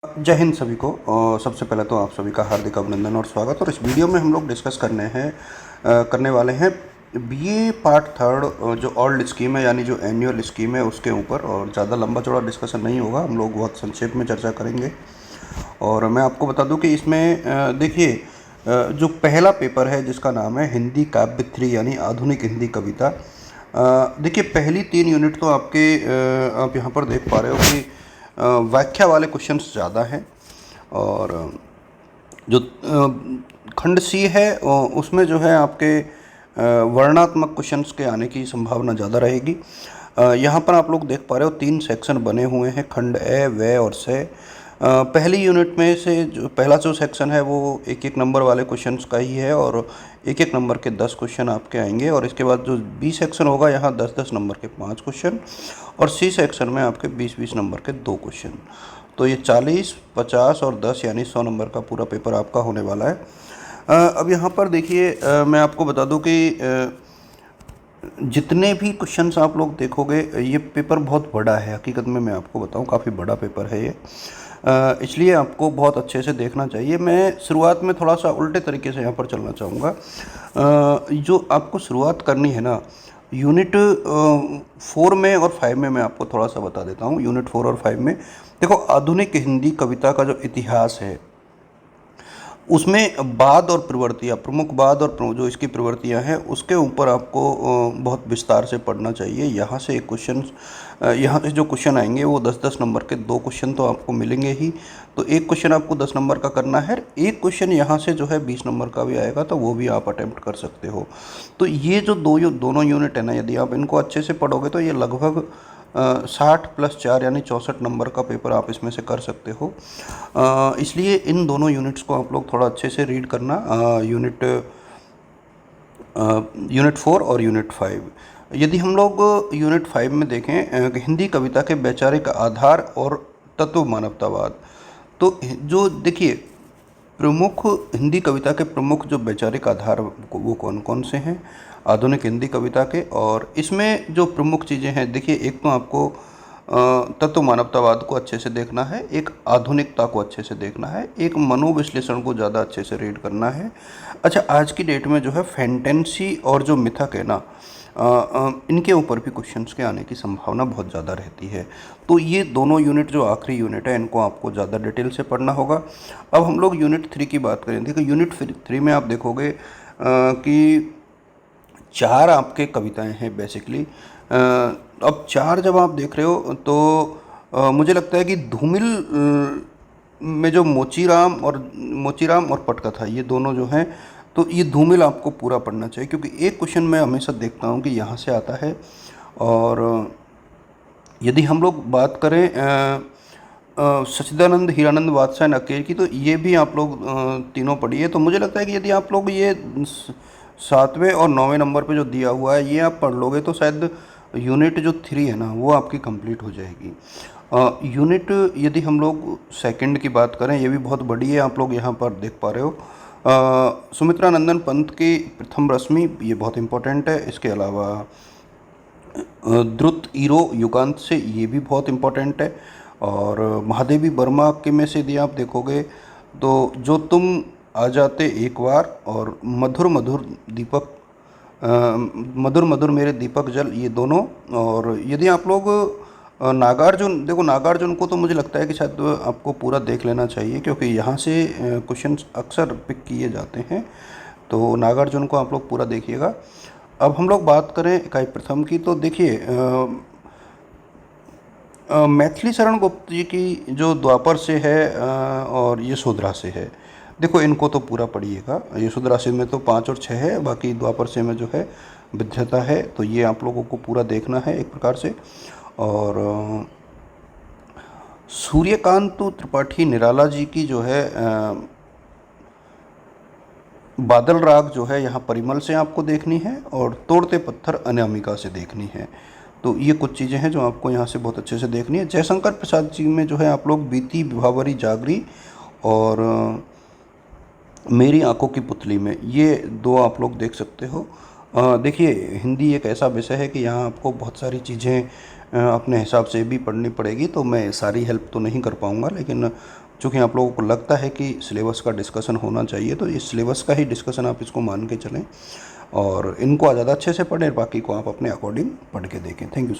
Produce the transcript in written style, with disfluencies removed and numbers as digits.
जय हिंद सभी को। सबसे पहले तो आप सभी का हार्दिक अभिनंदन और स्वागत। और इस वीडियो में हम लोग डिस्कस करने वाले हैं बीए पार्ट थर्ड, जो ओल्ड स्कीम है यानी जो एनुअल स्कीम है उसके ऊपर। और ज़्यादा लंबा चौड़ा डिस्कशन नहीं होगा, हम लोग बहुत संक्षेप में चर्चा करेंगे। और मैं आपको बता दूं कि इसमें देखिए, जो पहला पेपर है जिसका नाम है हिंदी काव्य 3 यानी आधुनिक हिंदी कविता। देखिए, पहली 3 यूनिट तो आप यहाँ पर देख पा रहे हो कि व्याख्या वाले क्वेश्चंस ज़्यादा हैं। और जो खंड सी है उसमें जो है आपके वर्णात्मक क्वेश्चंस के आने की संभावना ज़्यादा रहेगी। यहाँ पर आप लोग देख पा रहे हो 3 सेक्शन बने हुए हैं, खंड ए, व और से। पहली यूनिट में से जो पहला जो सेक्शन है वो एक एक नंबर वाले क्वेश्चंस का ही है, और एक एक नंबर के 10 क्वेश्चन आपके आएंगे। और इसके बाद जो बी सेक्शन होगा, यहाँ 10-10 नंबर के 5 क्वेश्चन, और सी सेक्शन में आपके 20-20 नंबर के 2 क्वेश्चन। तो ये 40, 50 और 10 यानी 100 नंबर का पूरा पेपर आपका होने वाला है। अब यहाँ पर देखिए, मैं आपको बता दूं कि जितने भी क्वेश्चंस आप लोग देखोगे, ये पेपर बहुत बड़ा है। हकीकत में मैं आपको बताऊं, काफ़ी बड़ा पेपर है ये, इसलिए आपको बहुत अच्छे से देखना चाहिए। मैं शुरुआत में थोड़ा सा उल्टे तरीके से यहाँ पर चलना चाहूँगा। जो आपको शुरुआत करनी है ना, यूनिट 4 में और 5 में मैं आपको थोड़ा सा बता देता हूँ। यूनिट 4 और 5 में देखो, आधुनिक हिंदी कविता का जो इतिहास है उसमें बाद और प्रवृत्तियाँ, प्रमुख बाद और जो इसकी प्रवृत्तियाँ हैं उसके ऊपर आपको बहुत विस्तार से पढ़ना चाहिए। यहाँ से एक क्वेश्चन, यहाँ से जो क्वेश्चन आएंगे वो 10-10 नंबर के 2 क्वेश्चन तो आपको मिलेंगे ही। तो एक क्वेश्चन आपको 10 नंबर का करना है, एक क्वेश्चन यहाँ से जो है 20 नंबर का भी आएगा, तो वो भी आप अटेम्प्ट कर सकते हो। तो ये जो दोनों यूनिट है ना, यदि आप इनको अच्छे से पढ़ोगे तो ये लगभग 60 + 4 यानी 64 नंबर का पेपर आप इसमें से कर सकते हो। इसलिए इन दोनों यूनिट्स को आप लोग थोड़ा अच्छे से रीड करना। यूनिट 4 और यूनिट 5। यदि हम लोग यूनिट 5 में देखें, हिंदी कविता के वैचारिक आधार और तत्व मानवतावाद, तो जो देखिए, प्रमुख हिंदी कविता के प्रमुख जो वैचारिक आधार वो कौन कौन से हैं आधुनिक हिंदी कविता के। और इसमें जो प्रमुख चीज़ें हैं, देखिए, एक तो आपको तत्व मानवतावाद को अच्छे से देखना है, एक आधुनिकता को अच्छे से देखना है, एक मनोविश्लेषण को ज़्यादा अच्छे से रीड करना है। अच्छा, आज की डेट में जो है फैंटेंसी और जो मिथक है ना, इनके ऊपर भी क्वेश्चंस के आने की संभावना बहुत ज़्यादा रहती है। तो ये दोनों यूनिट जो आखिरी यूनिट है, इनको आपको ज़्यादा डिटेल से पढ़ना होगा। अब हम लोग यूनिट 3 की बात करें। देखिए, यूनिट 3 में आप देखोगे कि 4 आपके कविताएं हैं बेसिकली। अब 4 जब आप देख रहे हो तो मुझे लगता है कि धूमिल में जो मोचीराम और पटकथा, ये दोनों जो हैं, तो ये धूमिल आपको पूरा पढ़ना चाहिए, क्योंकि एक क्वेश्चन मैं हमेशा देखता हूँ कि यहाँ से आता है। और यदि हम लोग बात करें सच्चिदानंद, हीरानंद, बादशाह नकेर की, तो ये भी आप लोग तीनों पढ़िए। तो मुझे लगता है कि यदि आप लोग ये 7वें और 9वें नंबर पे जो दिया हुआ है ये आप पढ़ लोगे तो शायद यूनिट जो 3 है ना वो आपकी कंप्लीट हो जाएगी। यूनिट यदि हम लोग सेकंड की बात करें, ये भी बहुत बड़ी है, आप लोग यहाँ पर देख पा रहे हो। सुमित्रानंदन पंत की प्रथम रश्मि, ये बहुत इम्पोर्टेंट है। इसके अलावा द्रुत ईरो युगांत से, ये भी बहुत इम्पोर्टेंट है। और महादेवी वर्मा के में से यदि आप देखोगे तो जो तुम आ जाते एक बार, और मधुर मधुर दीपक, मधुर मधुर मेरे दीपक जल, ये दोनों। और यदि आप लोग नागार्जुन देखो, नागार्जुन को तो मुझे लगता है कि शायद आपको पूरा देख लेना चाहिए, क्योंकि यहाँ से क्वेश्चन अक्सर पिक किए जाते हैं। तो नागार्जुन को आप लोग पूरा देखिएगा। अब हम लोग बात करें इकाई प्रथम की, तो देखिए, मैथिली शरण गुप्त जी की जो द्वापर से है और यशोधरा से है, देखो इनको तो पूरा पढ़िएगा। यशोधरा से में तो 5 और 6 है, बाकी द्वापर से में जो है विद्यता है, तो ये आप लोगों को पूरा देखना है एक प्रकार से। और सूर्यकांत त्रिपाठी निराला जी की जो है बादल राग जो है, यहाँ परिमल से आपको देखनी है, और तोड़ते पत्थर अनामिका से देखनी है। तो ये कुछ चीज़ें हैं जो आपको यहाँ से बहुत अच्छे से देखनी है। जयशंकर प्रसाद जी में जो है आप लोग बीती विभावरी जागरी और मेरी आंखों की पुतली में, ये 2 आप लोग देख सकते हो। देखिए, हिंदी एक ऐसा विषय है कि यहाँ आपको बहुत सारी चीज़ें अपने हिसाब से भी पढ़नी पड़ेगी, तो मैं सारी हेल्प तो नहीं कर पाऊँगा, लेकिन चूँकि आप लोगों को लगता है कि सिलेबस का डिस्कशन होना चाहिए, तो इस सिलेबस का ही डिस्कशन आप इसको मान के चलें और इनको ज़्यादा अच्छे से पढ़ें, बाकी को आप अपने अकॉर्डिंग पढ़ के देखें। Thank you so much.